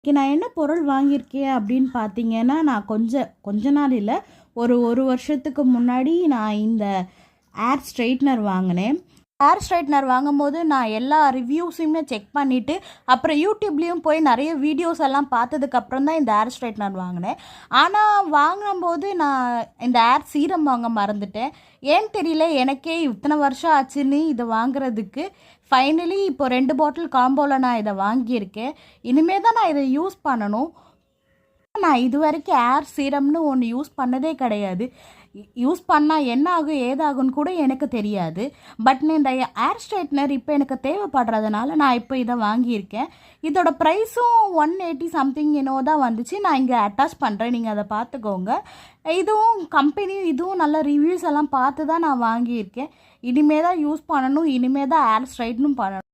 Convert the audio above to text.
நான் என்ன பொருள் வாங்கியிருக்கேன் அப்படின்னு பார்த்தீங்கன்னா, நான் கொஞ்ச நாள் இல்ல. ஒரு வருஷத்துக்கு முன்னாடி நான் இந்த ஏர் ஸ்ட்ரெயிட்னர் வாங்கினேன். ஏர் ஸ்ட்ரைட்னர் வாங்கும்போது நான் எல்லா ரிவ்யூஸையுமே செக் பண்ணிவிட்டு அப்புறம் யூடியூப்லேயும் போய் நிறைய வீடியோஸ் எல்லாம் பார்த்ததுக்கப்புறம் தான் இந்த ஏர் ஸ்ட்ரைட்னர் வாங்கினேன். ஆனால் வாங்கும்போது நான் இந்த ஏர் சீரம் வாங்க மறந்துட்டேன். ஏன்னு தெரியல, எனக்கே இத்தனை வருஷம் ஆச்சுன்னு இதை வாங்குறதுக்கு. ஃபைனலி இப்போ 2 பாட்டில் காம்போவில் நான் இதை வாங்கியிருக்கேன். இனிமேல் தான் நான் இதை யூஸ் பண்ணணும். நான் இது வரைக்கும் ஏர் சீரம்னு ஒன்று யூஸ் பண்ணதே கிடையாது. யூஸ் பண்ணால் என்ன ஆகும் ஏதாகும்னு கூட எனக்கு தெரியாது. பட் இந்த ஏர் ஸ்ட்ரைட்னர் இப்போ எனக்கு தேவைப்படுறதுனால நான் இப்போ இதை வாங்கியிருக்கேன். இதோட ப்ரைஸும் 180 சம்திங் என்னவோ தான் வந்துச்சு. நான் இங்கே அட்டாச் பண்ணுறேன், நீங்கள் அதை பார்த்துக்கோங்க. இதுவும் கம்பெனி இதுவும் நல்ல ரிவ்யூஸ் எல்லாம் பார்த்து தான் நான் வாங்கியிருக்கேன். இனிமே தான் யூஸ் பண்ணணும், இனிமே தான் ஏர் ஸ்ட்ரைட்னும் பண்ணணும்.